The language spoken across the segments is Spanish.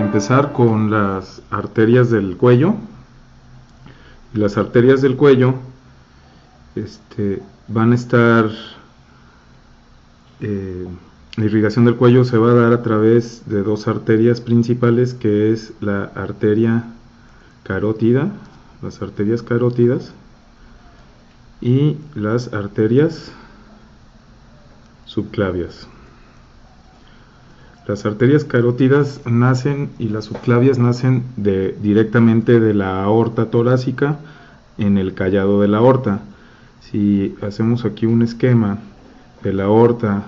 empezar con las arterias del cuello. Las arterias del cuello van a estar, la irrigación del cuello se va a dar a través de dos arterias principales, que es la arteria carótida, las arterias carótidas, y las arterias subclavias. Las arterias carótidas nacen y las subclavias nacen directamente de la aorta torácica en el callado de la aorta. Si hacemos aquí un esquema de la aorta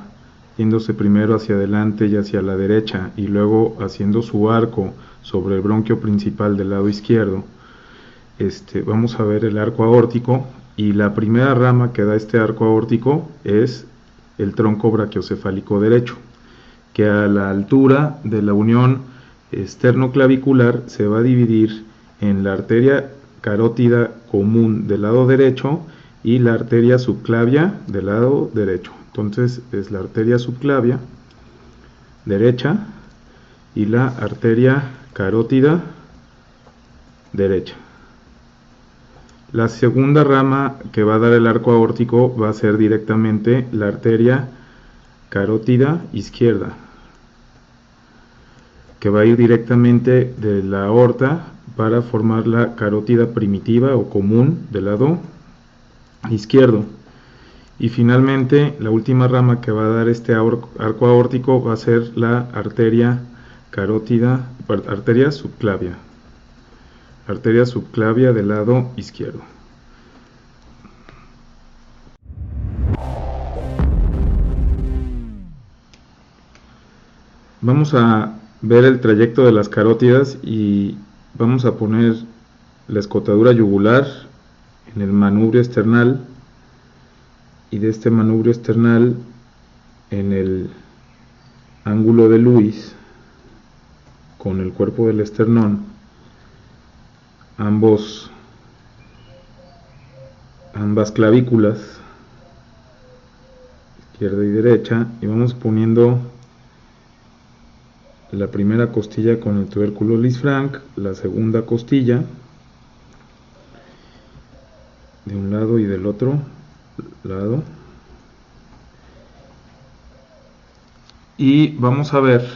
yéndose primero hacia adelante y hacia la derecha y luego haciendo su arco sobre el bronquio principal del lado izquierdo, vamos a ver el arco aórtico, y la primera rama que da este arco aórtico es el tronco brachiocefálico derecho, que a la altura de la unión esternoclavicular se va a dividir en la arteria carótida común del lado derecho y la arteria subclavia del lado derecho. Entonces es la arteria subclavia derecha y la arteria carótida derecha. La segunda rama que va a dar el arco aórtico va a ser directamente la arteria carótida izquierda, que va a ir directamente de la aorta para formar la carótida primitiva o común del lado izquierdo. Y finalmente la última rama que va a dar este arco aórtico va a ser la arteria subclavia del lado izquierdo. Vamos a ver el trayecto de las carótidas y vamos a poner la escotadura yugular en el manubrio esternal, y de este manubrio esternal en el ángulo de Lewis con el cuerpo del esternón, ambas clavículas, izquierda y derecha, y vamos poniendo la primera costilla con el tubérculo Lisfranc, la segunda costilla de un lado y del otro lado, y vamos a ver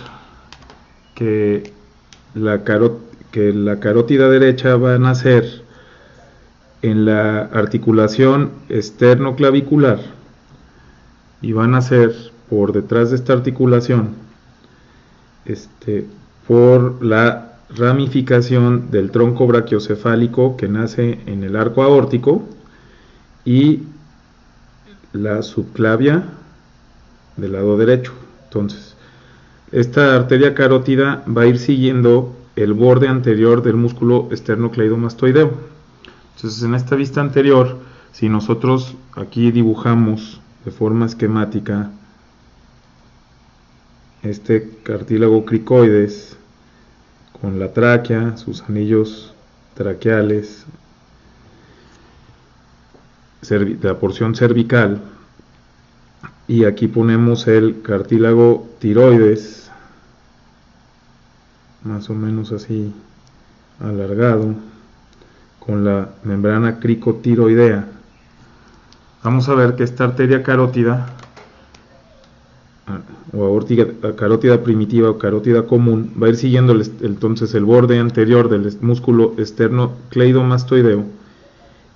que la carótida derecha va a nacer en la articulación esternoclavicular y va a nacer por detrás de esta articulación por la ramificación del tronco brachiocefálico que nace en el arco aórtico y la subclavia del lado derecho. Entonces, esta arteria carótida va a ir siguiendo el borde anterior del músculo esternocleidomastoideo. Entonces, en esta vista anterior, si nosotros aquí dibujamos de forma esquemática este cartílago cricoides con la tráquea, sus anillos traqueales, la porción cervical, y aquí ponemos el cartílago tiroides, más o menos así alargado, con la membrana cricotiroidea. Vamos a ver que esta arteria carótida o carótida primitiva o carótida común va a ir siguiendo entonces el borde anterior del músculo esternocleidomastoideo,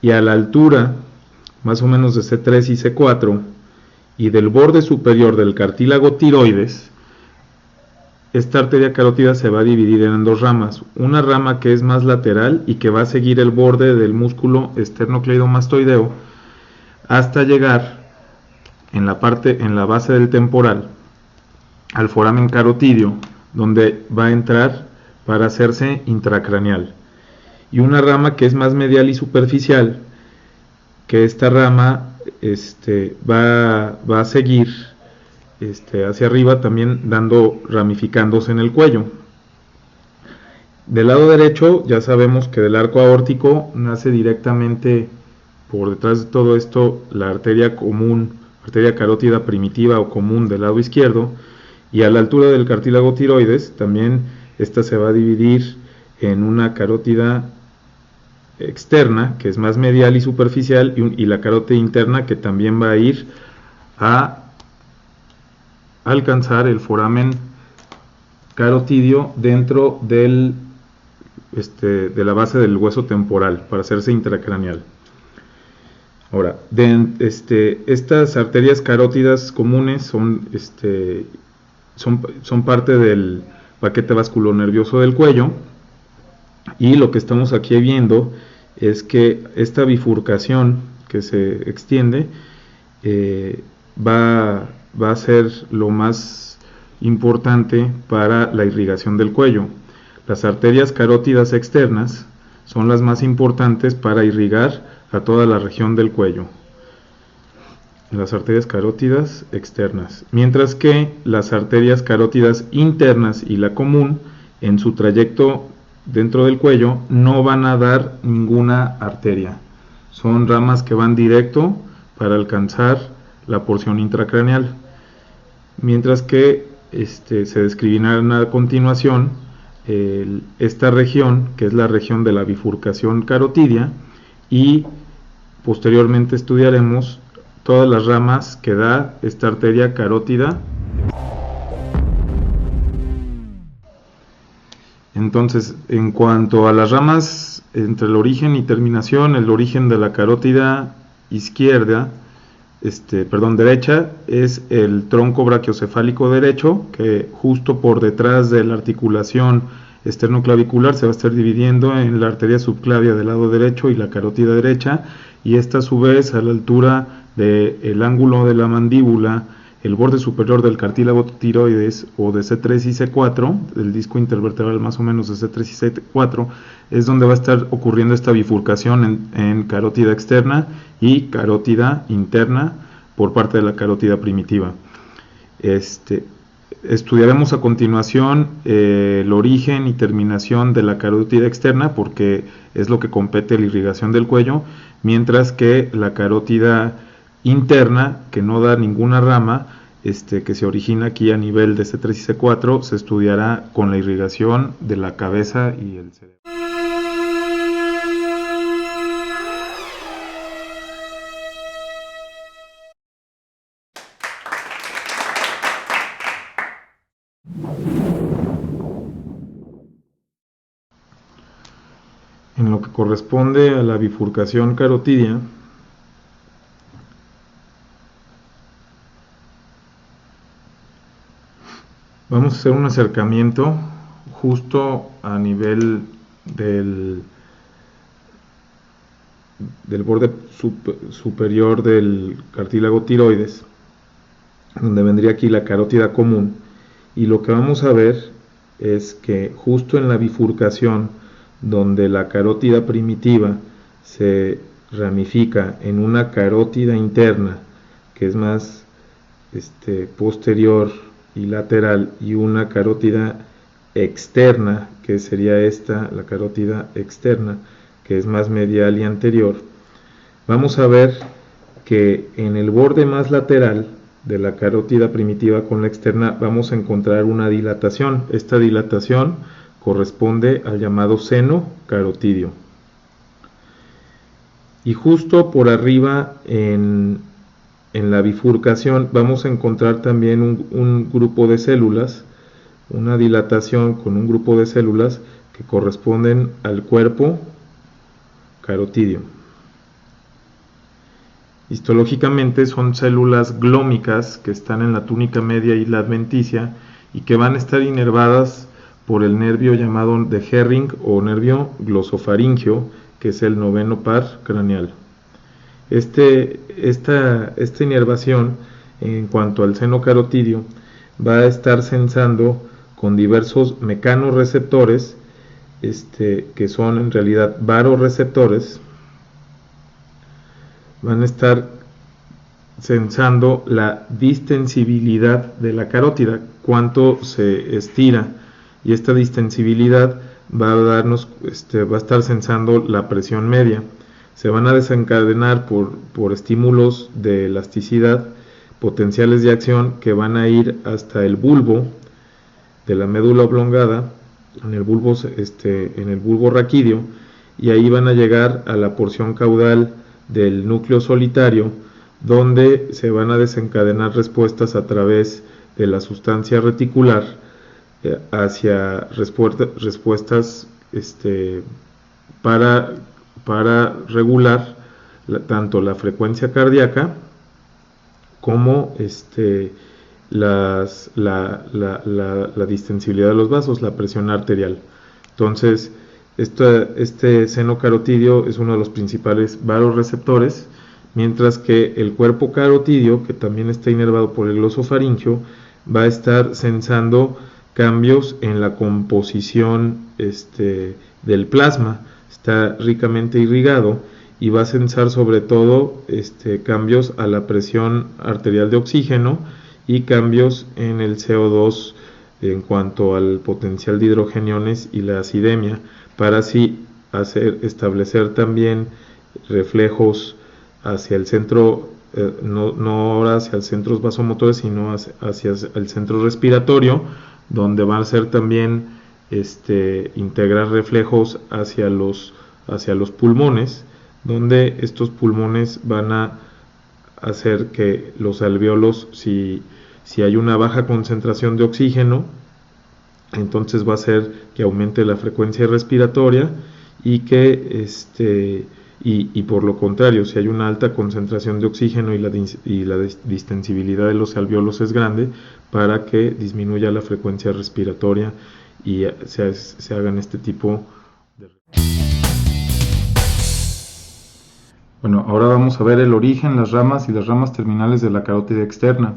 y a la altura más o menos de C3 y C4 y del borde superior del cartílago tiroides, esta arteria carótida se va a dividir en dos ramas, una rama que es más lateral y que va a seguir el borde del músculo esternocleidomastoideo hasta llegar en la base del temporal al foramen carotidio, donde va a entrar para hacerse intracraneal, y una rama que es más medial y superficial, que esta rama va a seguir hacia arriba, también ramificándose en el cuello. Del lado derecho ya sabemos que del arco aórtico nace directamente por detrás de todo esto la arteria común, arteria carótida primitiva o común del lado izquierdo, y a la altura del cartílago tiroides también esta se va a dividir en una carótida externa, que es más medial y superficial, y la carótida interna, que también va a ir a alcanzar el foramen carotidio dentro de la base del hueso temporal para hacerse intracraneal. Ahora, estas arterias carótidas comunes son parte del paquete vasculonervioso del cuello, y lo que estamos aquí viendo es que esta bifurcación que se extiende va a ser lo más importante para la irrigación del cuello. Las arterias carótidas externas son las más importantes para irrigar a toda la región del cuello, las arterias carótidas externas, mientras que las arterias carótidas internas y la común, en su trayecto dentro del cuello, no van a dar ninguna arteria. Son ramas que van directo para alcanzar la porción intracraneal, mientras que se describirán a continuación esta región, que es la región de la bifurcación carotidia, y posteriormente estudiaremos todas las ramas que da esta arteria carótida. Entonces, en cuanto a las ramas entre el origen y terminación, el origen de la carótida derecha es el tronco brachiocefálico derecho, que justo por detrás de la articulación esternoclavicular se va a estar dividiendo en la arteria subclavia del lado derecho y la carótida derecha, y esta a su vez a la altura del ángulo de la mandíbula, el borde superior del cartílago tiroides o de C3 y C4, del disco intervertebral más o menos de C3 y C4, es donde va a estar ocurriendo esta bifurcación en carótida externa y carótida interna por parte de la carótida primitiva. Estudiaremos a continuación el origen y terminación de la carótida externa, porque es lo que compete a la irrigación del cuello, mientras que la carótida interna, que no da ninguna rama, que se origina aquí a nivel de C3 y C4, se estudiará con la irrigación de la cabeza y el cerebro. En lo que corresponde a la bifurcación carotidia, vamos a hacer un acercamiento justo a nivel del borde superior del cartílago tiroides, donde vendría aquí la carótida común, y lo que vamos a ver es que justo en la bifurcación donde la carótida primitiva se ramifica en una carótida interna, que es más posterior y lateral, y una carótida externa, que sería esta, la carótida externa, que es más medial y anterior, vamos a ver que en el borde más lateral de la carótida primitiva con la externa vamos a encontrar una dilatación. Esta dilatación corresponde al llamado seno carotidio. Y justo por arriba en la bifurcación vamos a encontrar también un grupo de células, una dilatación con un grupo de células que corresponden al cuerpo carotidio. Histológicamente son células glómicas que están en la túnica media y la adventicia, y que van a estar inervadas por el nervio llamado de Herring o nervio glosofaringio, que es el noveno par craneal. Esta inervación, en cuanto al seno carotidio, va a estar sensando con diversos mecanorreceptores, que son en realidad varoreceptores. Van a estar sensando la distensibilidad de la carótida, cuánto se estira, y esta distensibilidad va a estar sensando la presión media. Se van a desencadenar por estímulos de elasticidad, potenciales de acción que van a ir hasta el bulbo de la médula oblongada, en el bulbo raquídeo, y ahí van a llegar a la porción caudal del núcleo solitario, donde se van a desencadenar respuestas a través de la sustancia reticular hacia respuestas para, regular tanto la frecuencia cardíaca como la distensibilidad de los vasos, la presión arterial. Entonces, este seno carotidio es uno de los principales vasoreceptores, mientras que el cuerpo carotidio, que también está inervado por el glosofaringio, va a estar sensando cambios en la composición del plasma. Está ricamente irrigado y va a sensar sobre todo cambios a la presión arterial de oxígeno y cambios en el CO2 en cuanto al potencial de hidrogeniones y la acidemia, para así establecer también reflejos hacia el centro, no ahora hacia el centros vasomotores, sino hacia el centro respiratorio, donde van a ser también integrar reflejos hacia los pulmones, donde estos pulmones van a hacer que los alvéolos, si hay una baja concentración de oxígeno, entonces va a hacer que aumente la frecuencia respiratoria, y que y por lo contrario, si hay una alta concentración de oxígeno y la distensibilidad de los alvéolos es grande, para que disminuya la frecuencia respiratoria y se hagan este tipo de... Bueno, ahora vamos a ver el origen, las ramas y las ramas terminales de la carótida externa.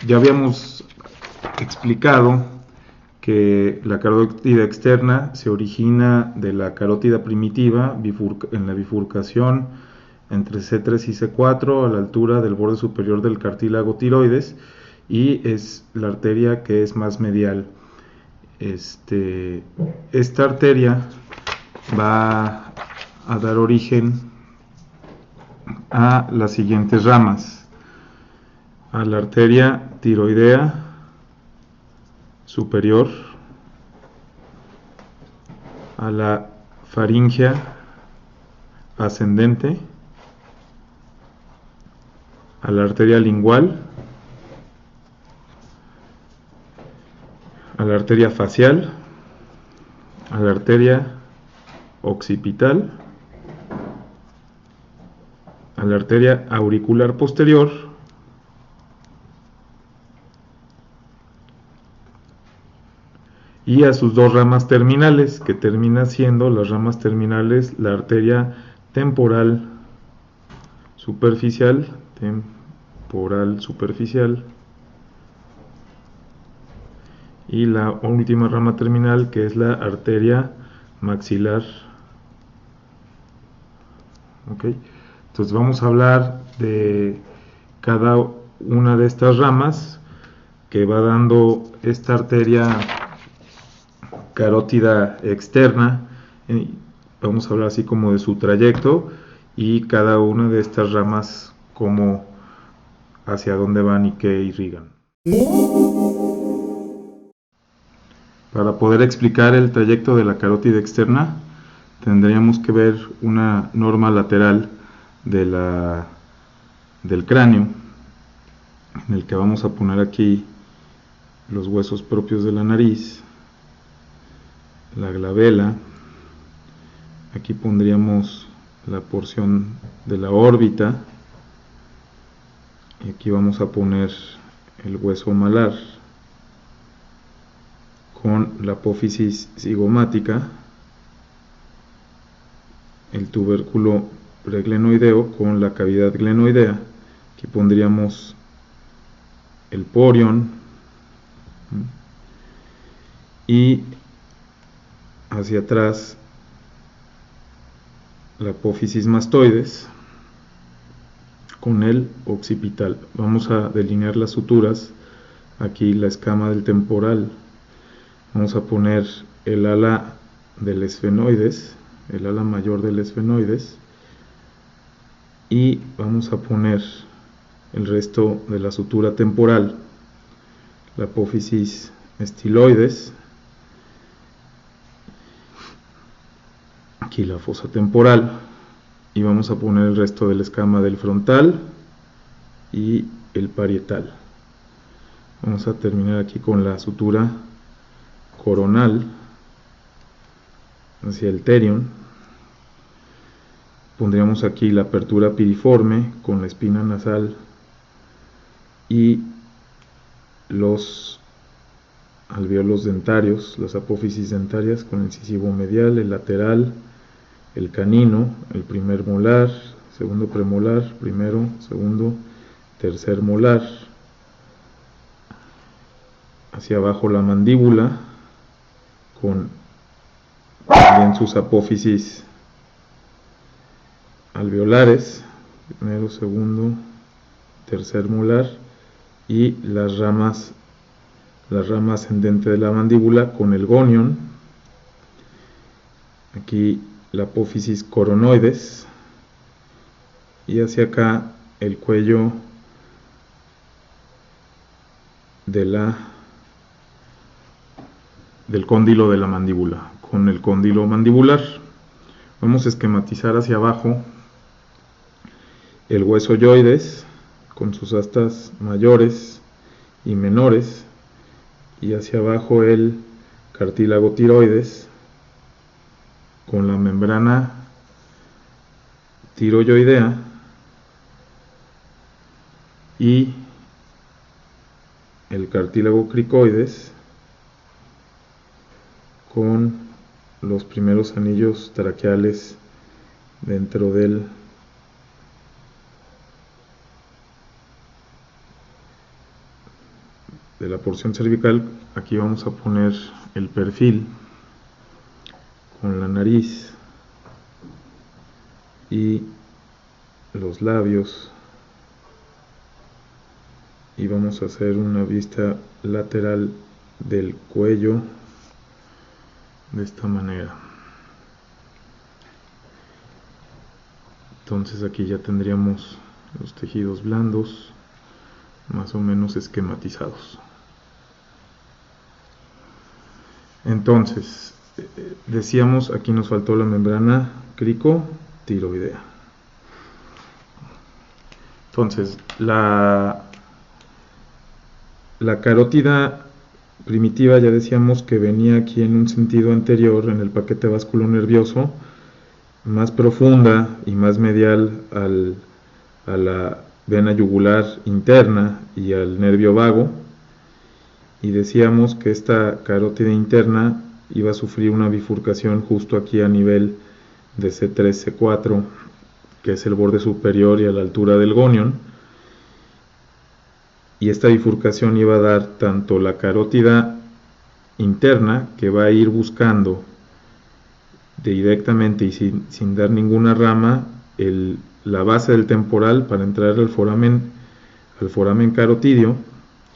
Ya habíamos explicado que la carótida externa se origina de la carótida primitiva en la bifurcación entre C3 y C4 a la altura del borde superior del cartílago tiroides, y es la arteria que es más medial. Esta arteria va a dar origen a las siguientes ramas: a la arteria tiroidea superior, a la faringea ascendente, a la arteria lingual, a la arteria facial, a la arteria occipital, a la arteria auricular posterior, y a sus dos ramas terminales, que termina siendo las ramas terminales la arteria temporal superficial, y la última rama terminal, que es la arteria maxilar. Okay. Entonces vamos a hablar de cada una de estas ramas que va dando esta arteria carótida externa. Vamos a hablar así como de su trayecto, y cada una de estas ramas como hacia dónde van y qué irrigan. Para poder explicar el trayecto de la carótida externa, tendríamos que ver una norma lateral del cráneo, en el que vamos a poner aquí los huesos propios de la nariz, la glabela. Aquí pondríamos la porción de la órbita, y aquí vamos a poner el hueso malar con la apófisis cigomática, el tubérculo preglenoideo con la cavidad glenoidea. Aquí pondríamos el porión, y hacia atrás la apófisis mastoides con el occipital. Vamos a delinear las suturas. Aquí la escama del temporal. Vamos a poner el ala del esfenoides, el ala mayor del esfenoides, y vamos a poner el resto de la sutura temporal, la apófisis estiloides, aquí la fosa temporal, y vamos a poner el resto del escama del frontal y el parietal. Vamos a terminar aquí con la sutura coronal hacia el terion. Pondríamos aquí la apertura piriforme con la espina nasal y los alvéolos dentarios, las apófisis dentarias con el incisivo medial, el lateral, el canino, el primer molar, segundo premolar, primero, segundo, tercer molar. Hacia abajo la mandíbula con también sus apófisis alveolares, primero, segundo, tercer molar, y la rama ascendente de la mandíbula con el gonion. Aquí la apófisis coronoides, y hacia acá el cuello del cóndilo de la mandíbula, con el cóndilo mandibular. Vamos a esquematizar hacia abajo el hueso yoides con sus astas mayores y menores, y hacia abajo el cartílago tiroides con la membrana tiroyoidea y el cartílago cricoides con los primeros anillos traqueales dentro de la porción cervical. Aquí vamos a poner el perfil con la nariz y los labios, y vamos a hacer una vista lateral del cuello de esta manera. Entonces aquí ya tendríamos los tejidos blandos más o menos esquematizados. Entonces, decíamos, aquí nos faltó la membrana cricotiroidea. Entonces, la carótida primitiva, ya decíamos que venía aquí en un sentido anterior, en el paquete vasculonervioso, más profunda y más medial a la vena yugular interna y al nervio vago, y decíamos que esta carótida interna iba a sufrir una bifurcación justo aquí a nivel de C3, C4, que es el borde superior y a la altura del gonion, y esta bifurcación iba a dar tanto la carótida interna, que va a ir buscando directamente y sin dar ninguna rama la base del temporal para entrar al foramen carotidio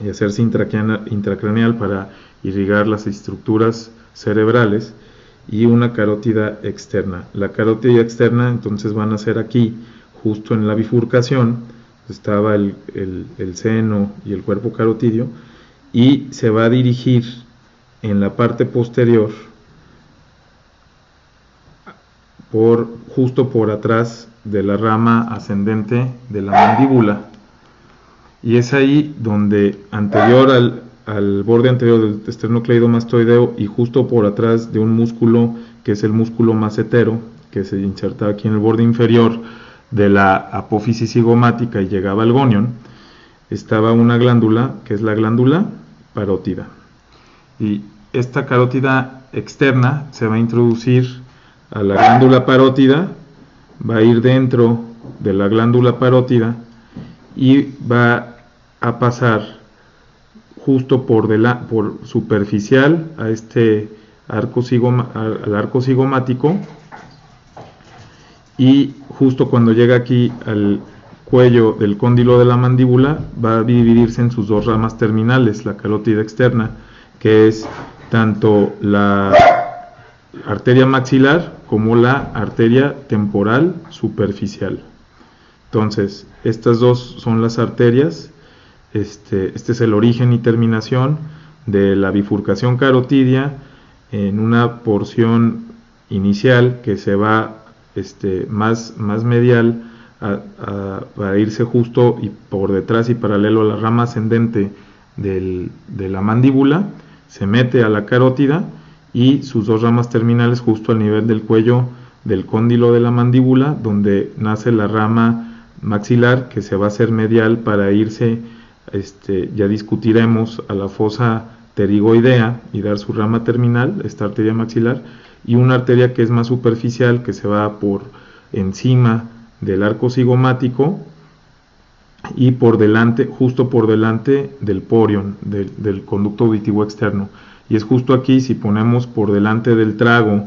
y hacerse intracraneal para irrigar las estructuras cerebrales, y una carótida externa. La carótida externa entonces van a ser aquí, justo en la bifurcación, estaba el seno y el cuerpo carotidio, y se va a dirigir en la parte posterior justo por atrás de la rama ascendente de la mandíbula, y es ahí donde, anterior al borde anterior del esternocleidomastoideo y justo por atrás de un músculo que es el músculo macetero, que se insertaba aquí en el borde inferior de la apófisis cigomática y llegaba al gonion, estaba una glándula que es la glándula parótida, y esta carótida externa se va a introducir a la glándula parótida, va a ir dentro de la glándula parótida y va a pasar justo por superficial a este al arco cigomático, y justo cuando llega aquí al cuello del cóndilo de la mandíbula va a dividirse en sus dos ramas terminales, la carótida externa, que es tanto la arteria maxilar como la arteria temporal superficial. Entonces, estas dos son las arterias. Este es el origen y terminación de la bifurcación carotidia en una porción inicial que se va más medial para irse justo y por detrás y paralelo a la rama ascendente de la mandíbula, se mete a la carótida y sus dos ramas terminales justo al nivel del cuello del cóndilo de la mandíbula, donde nace la rama maxilar que se va a hacer medial para irse, ya discutiremos, a la fosa pterigoidea y dar su rama terminal, esta arteria maxilar, y una arteria que es más superficial que se va por encima del arco cigomático y por delante, justo por delante del porion, del conducto auditivo externo. Y es justo aquí, si ponemos por delante del trago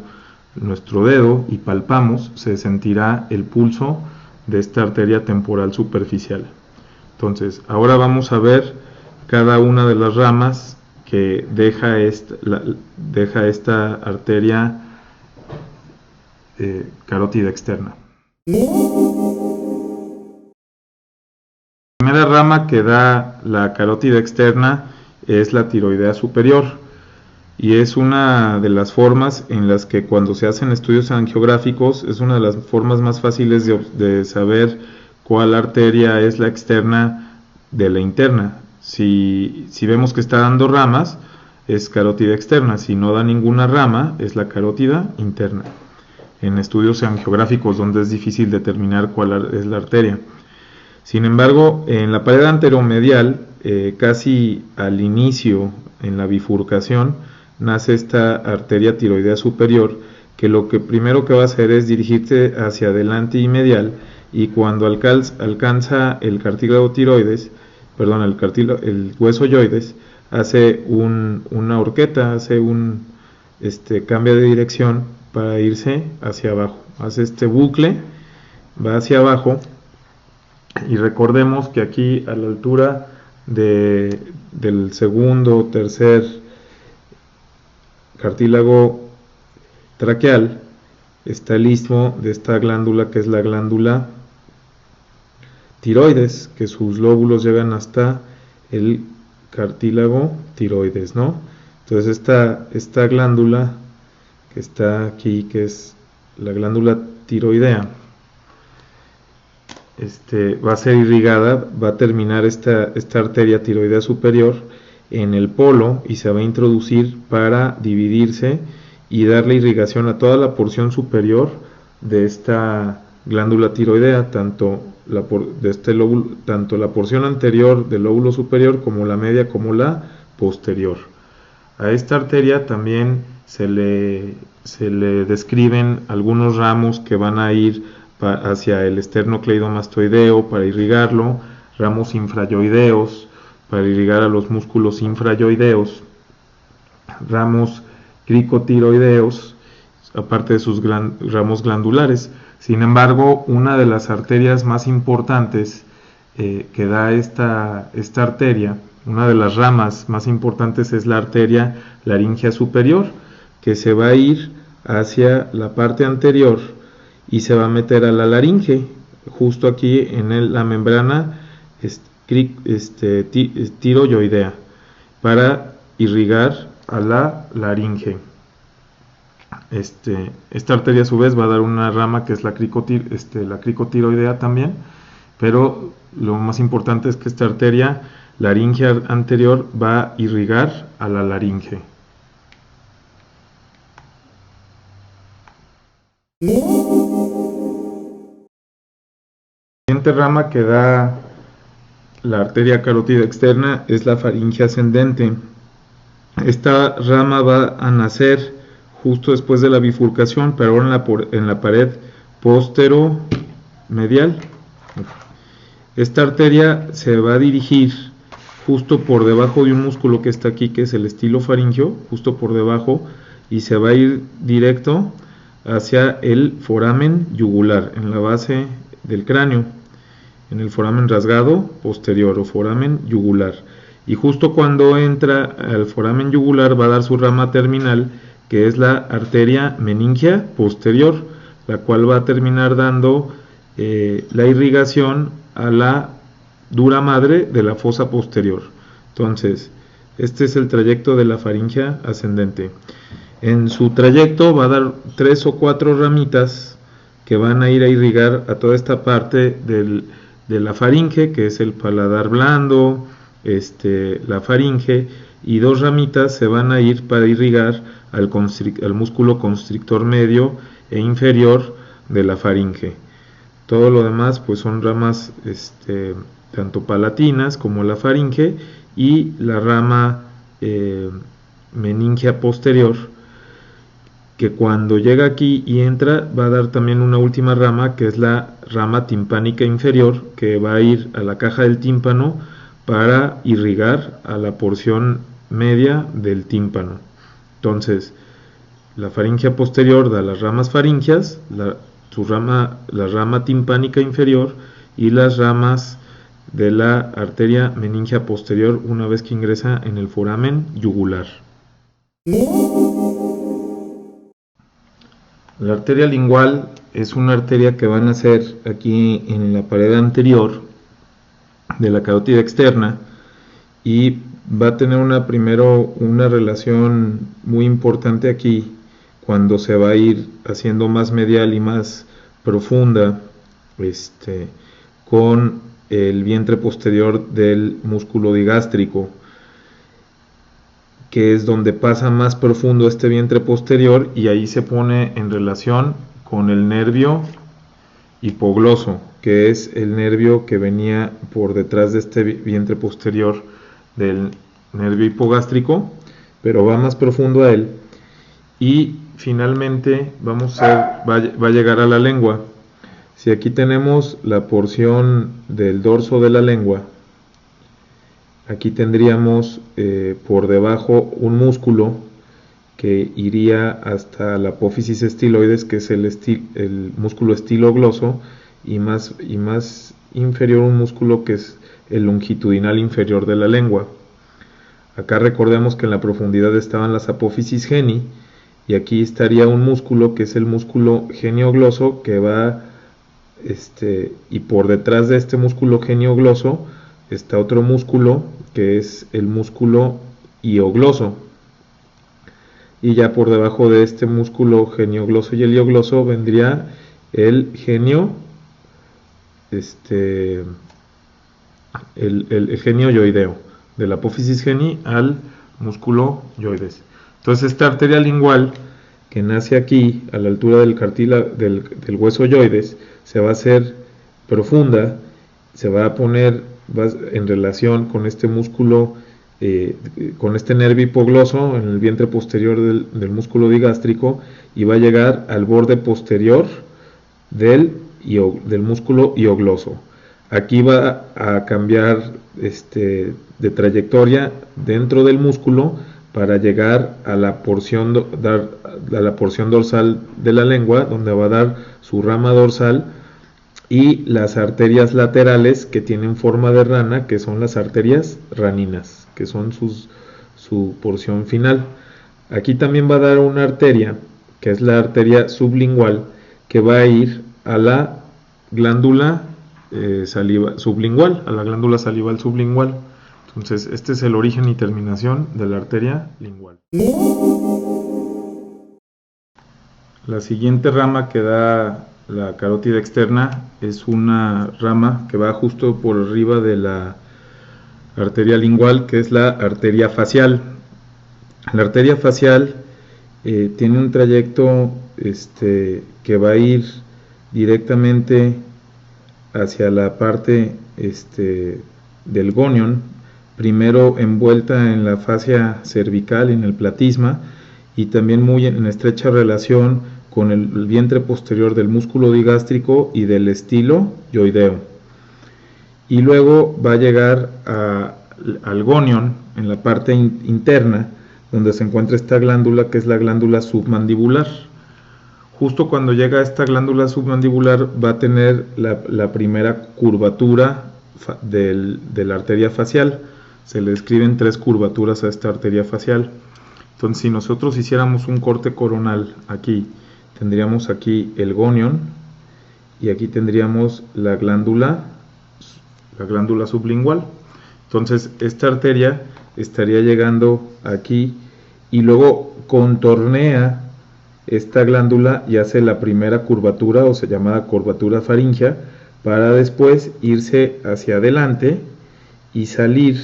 nuestro dedo y palpamos, se sentirá el pulso de esta arteria temporal superficial. Entonces, ahora vamos a ver cada una de las ramas que deja esta arteria carótida externa. La primera rama que da la carótida externa es la tiroidea superior, y es una de las formas en las que cuando se hacen estudios angiográficos es una de las formas más fáciles de saber cuál arteria es la externa de la interna. Si vemos que está dando ramas, es carótida externa; si no da ninguna rama, es la carótida interna. En estudios angiográficos donde es difícil determinar cuál es la arteria. Sin embargo, en la pared anteromedial, casi al inicio, en la bifurcación, nace esta arteria tiroidea superior, que lo que primero que va a hacer es dirigirse hacia adelante y medial, y cuando alcanza el cartílago tiroides, el hueso yoides, hace una horqueta, hace un cambio de dirección para irse hacia abajo, hace este bucle, va hacia abajo, y recordemos que aquí a la altura del segundo o tercer cartílago traqueal está el istmo de esta glándula, que es la glándula tiroides, que sus lóbulos llegan hasta el cartílago tiroides, ¿no? Entonces esta glándula que está aquí, que es la glándula tiroidea, va a ser irrigada, va a terminar esta arteria tiroidea superior en el polo y se va a introducir para dividirse y darle irrigación a toda la porción superior de esta glándula tiroidea, tanto la porción anterior del lóbulo superior como la media como la posterior. A esta arteria también se le describen algunos ramos que van a ir hacia el esternocleidomastoideo para irrigarlo, ramos infrayoideos para irrigar a los músculos infrayoideos, ramos cricotiroideos, aparte de sus ramos glandulares. Sin embargo, una de las arterias más importantes que da esta arteria, una de las ramas más importantes, es la arteria laringea superior, que se va a ir hacia la parte anterior y se va a meter a la laringe, justo aquí en la membrana tiroyoidea, para irrigar a la laringe. Esta arteria a su vez va a dar una rama que es la cricotiroidea también, pero lo más importante es que esta arteria laringea anterior va a irrigar a la laringe. La siguiente rama que da la arteria carótida externa es la faringe ascendente. Esta rama va a nacer justo después de la bifurcación, pero ahora en la pared posteromedial. Esta arteria se va a dirigir justo por debajo de un músculo que está aquí, que es el estilofaringio, justo por debajo, y se va a ir directo hacia el foramen yugular, en la base del cráneo, en el foramen rasgado posterior o foramen yugular. Y justo cuando entra al foramen yugular va a dar su rama terminal, que es la arteria meningia posterior, la cual va a terminar dando la irrigación a la dura madre de la fosa posterior. Entonces, Este es el trayecto de la faringe ascendente. En su trayecto va a dar 3 o 4 ramitas que van a ir a irrigar a toda esta parte de la faringe, que es el paladar blando, la faringe, y 2 ramitas se van a ir para irrigar al músculo constrictor medio e inferior de la faringe. Todo lo demás pues son ramas tanto palatinas como la faringe y la rama meningia posterior, que cuando llega aquí y entra va a dar también una última rama, que es la rama timpánica inferior, que va a ir a la caja del tímpano para irrigar a la porción media del tímpano. Entonces, la faringe posterior da las ramas faringias, la rama timpánica inferior y las ramas de la arteria meningia posterior una vez que ingresa en el foramen yugular. La arteria lingual es una arteria que va a nacer aquí en la pared anterior de la carótida externa y va a tener primero una relación muy importante aquí cuando se va a ir haciendo más medial y más profunda con el vientre posterior del músculo digástrico, que es donde pasa más profundo este vientre posterior, y ahí se pone en relación con el nervio hipogloso, que es el nervio que venía por detrás de este vientre posterior del nervio hipogástrico, pero va más profundo a él, y finalmente va a llegar a la lengua. Si aquí tenemos la porción del dorso de la lengua, aquí tendríamos por debajo un músculo que iría hasta la apófisis estiloides, que es el músculo estilogloso, y más inferior un músculo que es el longitudinal inferior de la lengua. Acá recordemos que en la profundidad estaban las apófisis geni, y aquí estaría un músculo que es el músculo geniogloso, que va y por detrás de este músculo geniogloso está otro músculo que es el músculo hiogloso, y ya por debajo de este músculo geniogloso y el hiogloso vendría el genio el genio yoideo, de la apófisis geni al músculo yoides. Entonces esta arteria lingual que nace aquí a la altura del hueso yoides se va a hacer profunda, se va a poner en relación con este músculo, con este nervio hipogloso en el vientre posterior del músculo digástrico, y va a llegar al borde posterior del músculo hiogloso. Aquí va a cambiar de trayectoria dentro del músculo para llegar a la porción dorsal de la lengua, donde va a dar su rama dorsal y las arterias laterales que tienen forma de rana, que son las arterias raninas, que son su porción final. Aquí también va a dar una arteria, que es la arteria sublingual, que va a ir a la glándula sublingual, a la glándula salival sublingual. Entonces, este es el origen y terminación de la arteria lingual. La siguiente rama que da la carótida externa es una rama que va justo por arriba de la arteria lingual, que es la arteria facial. La arteria facial tiene un trayecto que va a ir directamente hacia la parte del gonion, primero envuelta en la fascia cervical, en el platisma, y también muy en estrecha relación con el vientre posterior del músculo digástrico y del estilo yoideo. Y luego va a llegar al gonion, en la parte interna, donde se encuentra esta glándula, que es la glándula submandibular. Justo cuando llega a esta glándula submandibular va a tener la primera curvatura de la arteria facial. Se le describen 3 curvaturas a esta arteria facial. Entonces, si nosotros hiciéramos un corte coronal aquí, tendríamos aquí el gonion y aquí tendríamos la glándula sublingual. Entonces, esta arteria estaría llegando aquí y luego contornea esta glándula y hace la primera curvatura, o se llama curvatura faríngea, para después irse hacia adelante y salir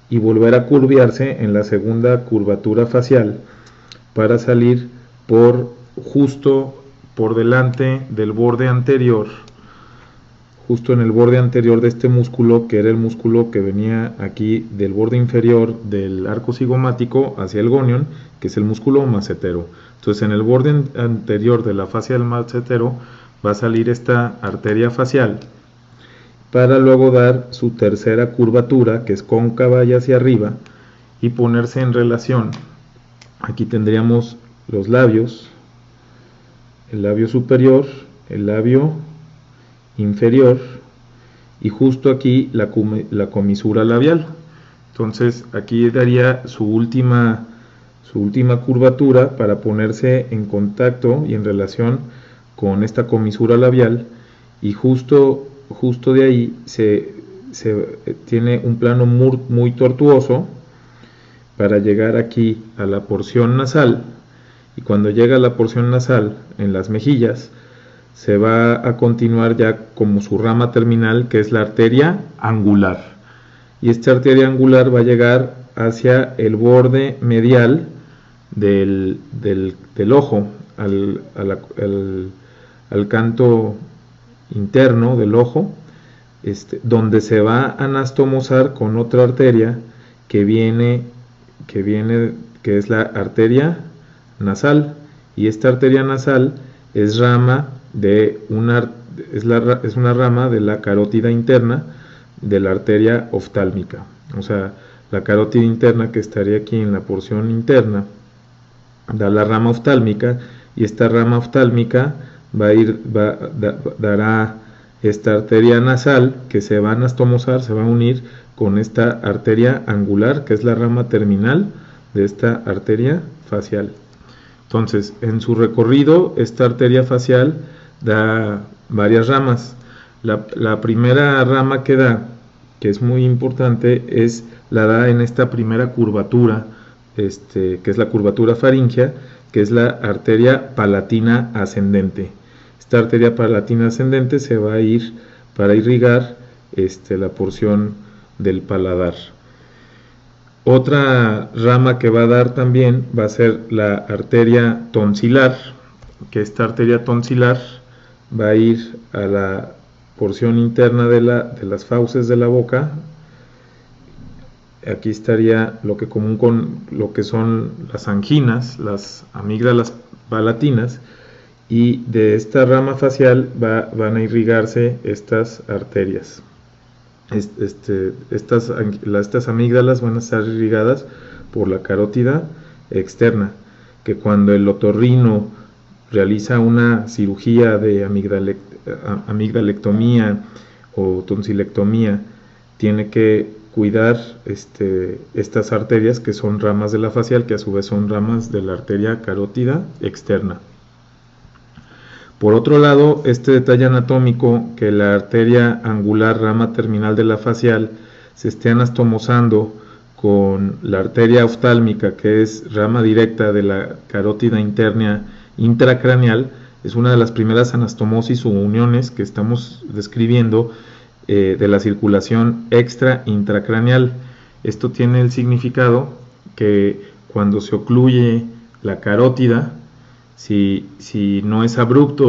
y volver a curviarse en la segunda curvatura facial para salir justo por delante del borde anterior, justo en el borde anterior de este músculo, que era el músculo que venía aquí del borde inferior del arco cigomático hacia el gonion, que es el músculo macetero. Entonces en el borde anterior de la fascia del macetero va a salir esta arteria facial para luego dar su tercera curvatura, que es cóncava y hacia arriba, y ponerse en relación. Aquí tendríamos los labios, el labio superior, el labio inferior y justo aquí la comisura labial. Entonces aquí daría su última curvatura para ponerse en contacto y en relación con esta comisura labial, y justo de ahí se tiene un plano muy tortuoso para llegar aquí a la porción nasal, y cuando llega a la porción nasal en las mejillas se va a continuar ya como su rama terminal, que es la arteria angular, y esta arteria angular va a llegar hacia el borde medial del ojo, al canto interno del ojo, donde se va a anastomosar con otra arteria que es la arteria nasal, y esta arteria nasal es una rama de la carótida interna de la arteria oftálmica. O sea, la carótida interna, que estaría aquí en la porción interna, da la rama oftálmica, y esta rama oftálmica dará esta arteria nasal, que se va a anastomosar, se va a unir con esta arteria angular, que es la rama terminal de esta arteria facial. Entonces, en su recorrido, esta arteria facial da varias ramas. La primera rama que da, que es muy importante, la da en esta primera curvatura, que es la curvatura faríngea, que es la arteria palatina ascendente. Esta arteria palatina ascendente se va a ir para irrigar la porción del paladar. Otra rama que va a dar también va a ser la arteria tonsilar, que esta arteria tonsilar va a ir a la porción interna de las fauces de la boca. Aquí estaría lo que común con lo que son las anginas, las amígdalas palatinas, y de esta rama facial van a irrigarse estas arterias. Estas amígdalas van a estar irrigadas por la carótida externa, que cuando el otorrino realiza una cirugía de amigdalectomía o tonsilectomía, tiene que cuidar estas arterias, que son ramas de la facial, que a su vez son ramas de la arteria carótida externa. Por otro lado, este detalle anatómico, que la arteria angular, rama terminal de la facial, se esté anastomosando con la arteria oftálmica, que es rama directa de la carótida interna intracraneal, es una de las primeras anastomosis o uniones que estamos describiendo de la circulación extra intracraneal. Esto tiene el significado que cuando se ocluye la carótida, si no es abrupta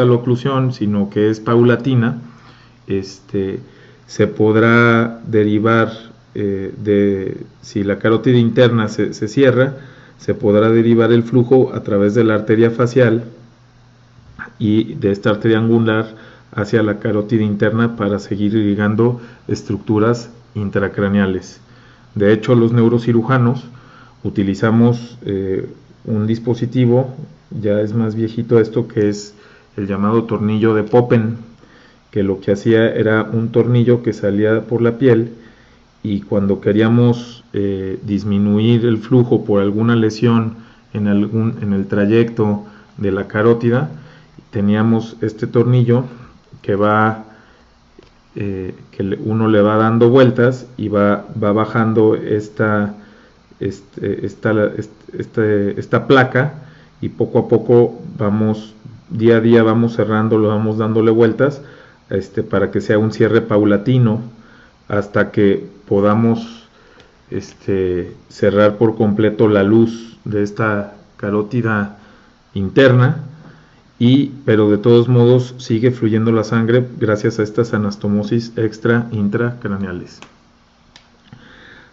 la oclusión, sino que es paulatina, se podrá derivar si la carótida interna se cierra, se podrá derivar el flujo a través de la arteria facial y de esta arteria angular hacia la carótida interna para seguir irrigando estructuras intracraneales. De hecho, los neurocirujanos utilizamos un dispositivo, ya es más viejito esto, que es el llamado tornillo de Poppen, que lo que hacía era un tornillo que salía por la piel, y cuando queríamos disminuir el flujo por alguna lesión en el trayecto de la carótida, teníamos este tornillo que va uno le va dando vueltas y va bajando esta placa, y poco a poco día a día vamos cerrándolo, vamos dándole vueltas para que sea un cierre paulatino hasta que podamos cerrar por completo la luz de esta carótida interna, pero de todos modos sigue fluyendo la sangre gracias a estas anastomosis intracraneales.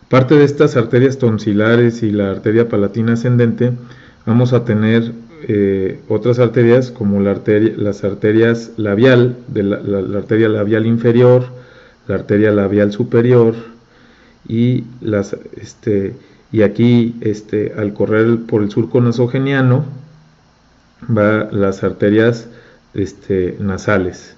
Parte de estas arterias tonsilares y la arteria palatina ascendente, vamos a tener otras arterias como las arterias labial, la arteria labial inferior, la arteria labial superior, y aquí al correr por el surco nasogeniano va las arterias nasales.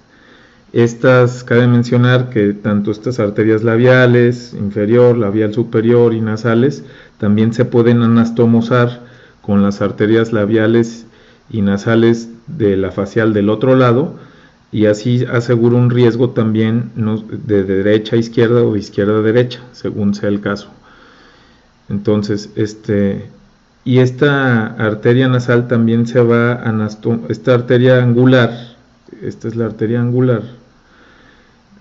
Cabe mencionar que tanto estas arterias labiales, inferior, labial superior y nasales, también se pueden anastomosar con las arterias labiales y nasales de la facial del otro lado, y así asegura un riesgo también de derecha a izquierda o de izquierda a derecha, según sea el caso. Entonces, y esta arteria nasal también se va esta arteria angular, esta es la arteria angular,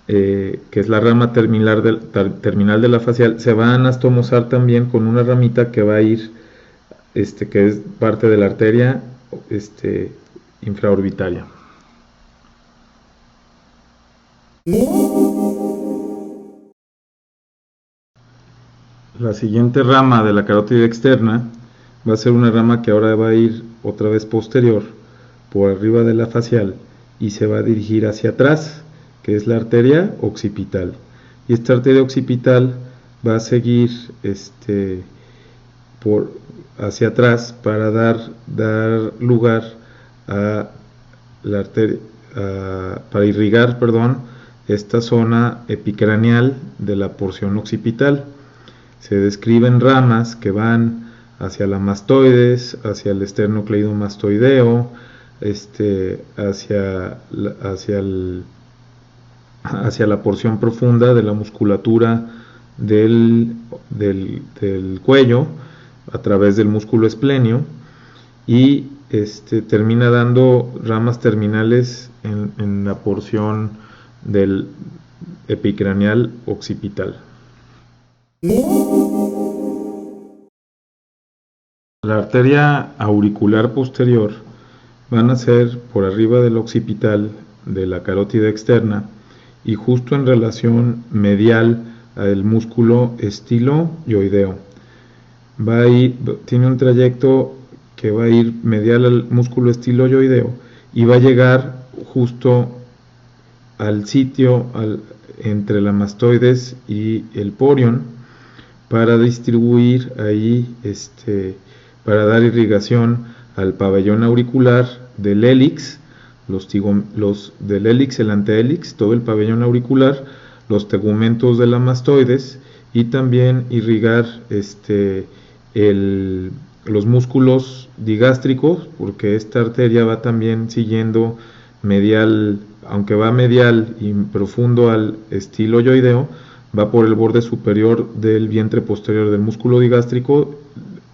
que es la rama terminal de la facial, se va a anastomosar también con una ramita que va a ir, que es parte de la arteria infraorbitaria. La siguiente rama de la carótida externa va a ser una rama que ahora va a ir otra vez posterior, por arriba de la facial, y se va a dirigir hacia atrás, que es la arteria occipital. Y esta arteria occipital va a seguir hacia atrás para dar lugar a la arteria, para irrigar, esta zona epicraneal de la porción occipital. Se describen ramas que van hacia la mastoides, hacia el esternocleidomastoideo, hacia la porción profunda de la musculatura del cuello, a través del músculo esplenio, y termina dando ramas terminales en la porción del epicraneal occipital. La arteria auricular posterior va a nacer por arriba del occipital de la carótida externa y justo en relación medial al músculo estiloioideo. Tiene un trayecto que va a ir medial al músculo estiloioideo y va a llegar justo al sitio entre la mastoides y el porion para distribuir ahí, para dar irrigación al pabellón auricular del hélix, del hélix, el antehélix, todo el pabellón auricular, los tegumentos de la mastoides, y también irrigar los músculos digástricos, porque esta arteria va también siguiendo medial, aunque va medial y profundo al estiloioideo, va por el borde superior del vientre posterior del músculo digástrico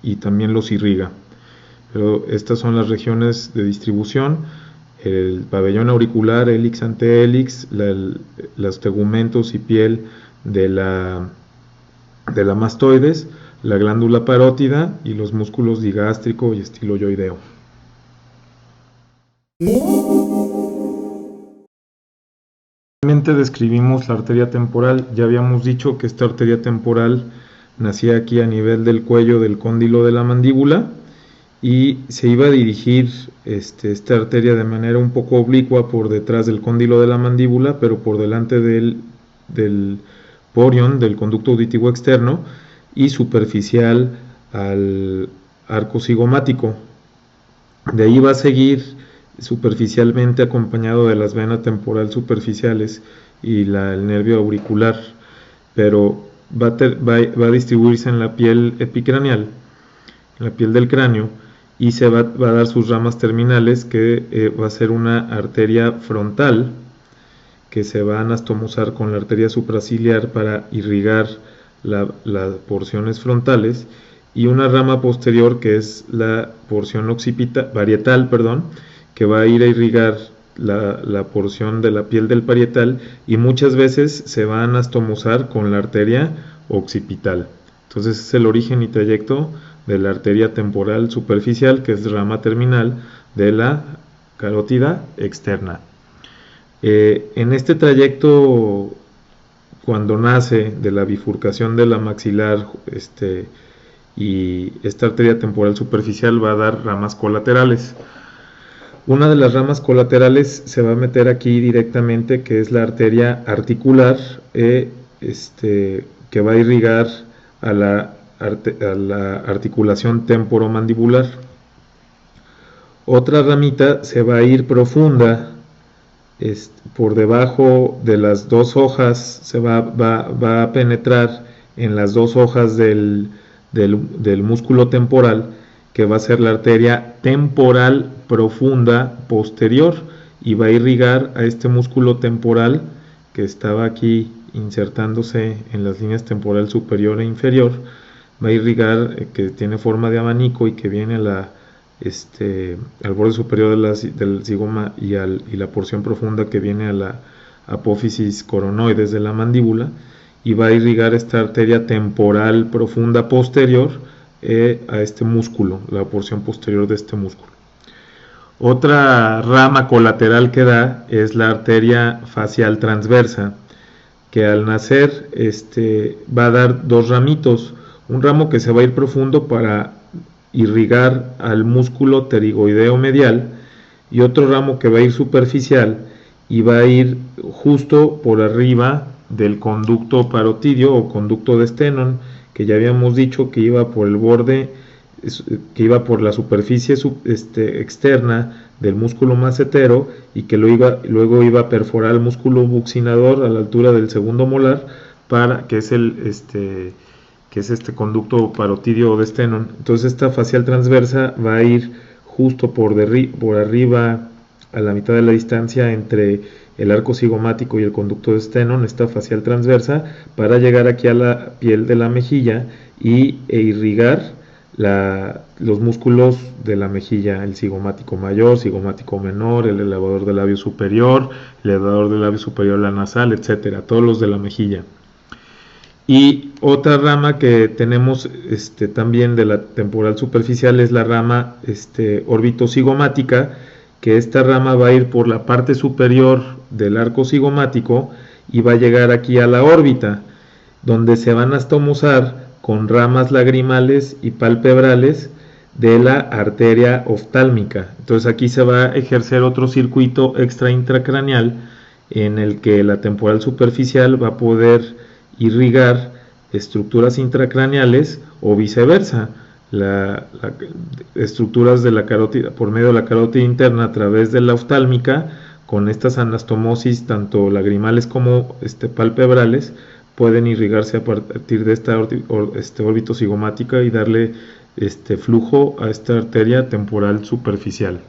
y también los irriga. Pero estas son las regiones de distribución: el pabellón auricular, hélix, antehélix, los tegumentos y piel de la mastoides, la glándula parótida y los músculos digástrico y estiloioideo. Describimos la arteria temporal. Ya habíamos dicho que esta arteria temporal nacía aquí a nivel del cuello del cóndilo de la mandíbula y se iba a dirigir esta arteria de manera un poco oblicua por detrás del cóndilo de la mandíbula, pero por delante del porion, del conducto auditivo externo, y superficial al arco cigomático. De ahí va a seguir superficialmente acompañado de las venas temporal superficiales y el nervio auricular, pero va a distribuirse en la piel epicraneal, en la piel del cráneo, y se va a dar sus ramas terminales, que va a ser una arteria frontal que se va a anastomosar con la arteria supraciliar para irrigar las porciones frontales, y una rama posterior que es la porción parietal, que va a ir a irrigar la porción de la piel del parietal, y muchas veces se va a anastomosar con la arteria occipital. Entonces es el origen y trayecto de la arteria temporal superficial, que es rama terminal de la carótida externa. En este trayecto, cuando nace de la bifurcación de la maxilar y esta arteria temporal superficial, va a dar ramas colaterales. Una de las ramas colaterales se va a meter aquí directamente, que es la arteria articular, que va a irrigar a la articulación temporomandibular. Otra ramita se va a ir profunda, por debajo de las dos hojas, se va a penetrar en las dos hojas del músculo temporal, que va a ser la arteria temporal profunda posterior, y va a irrigar a este músculo temporal que estaba aquí insertándose en las líneas temporal superior e inferior. Va a irrigar, que tiene forma de abanico y que viene al borde superior del zigoma y la porción profunda que viene a la apófisis coronoides de la mandíbula, y va a irrigar esta arteria temporal profunda posterior a este músculo, la porción posterior de este músculo. Otra rama colateral que da es la arteria facial transversa, que al nacer va a dar dos ramitos, un ramo que se va a ir profundo para irrigar al músculo pterigoideo medial, y otro ramo que va a ir superficial y va a ir justo por arriba del conducto parotidio o conducto de Stenón, que ya habíamos dicho que iba por el borde, que iba por la superficie externa del músculo macetero, y que luego iba a perforar el músculo buccinador a la altura del segundo molar, que es este conducto parotidio de Stenón. Entonces esta facial transversa va a ir justo por arriba, a la mitad de la distancia entre el arco cigomático y el conducto de Stenón, esta facial transversa, para llegar aquí a la piel de la mejilla e irrigar los músculos de la mejilla, el cigomático mayor, cigomático menor, el elevador del labio superior, el elevador del labio superior, la nasal, etcétera, todos los de la mejilla. Y otra rama que tenemos también de la temporal superficial es la rama orbitocigomática, que esta rama va a ir por la parte superior del arco cigomático y va a llegar aquí a la órbita, donde se van a anastomosar con ramas lagrimales y palpebrales de la arteria oftálmica. Entonces aquí se va a ejercer otro circuito extra intracraneal, en el que la temporal superficial va a poder irrigar estructuras intracraneales, o viceversa, estructuras de la carótida por medio de la carótida interna a través de la oftálmica. Con estas anastomosis, tanto lagrimales como palpebrales, pueden irrigarse a partir de esta órbita cigomática y darle flujo a esta arteria temporal superficial.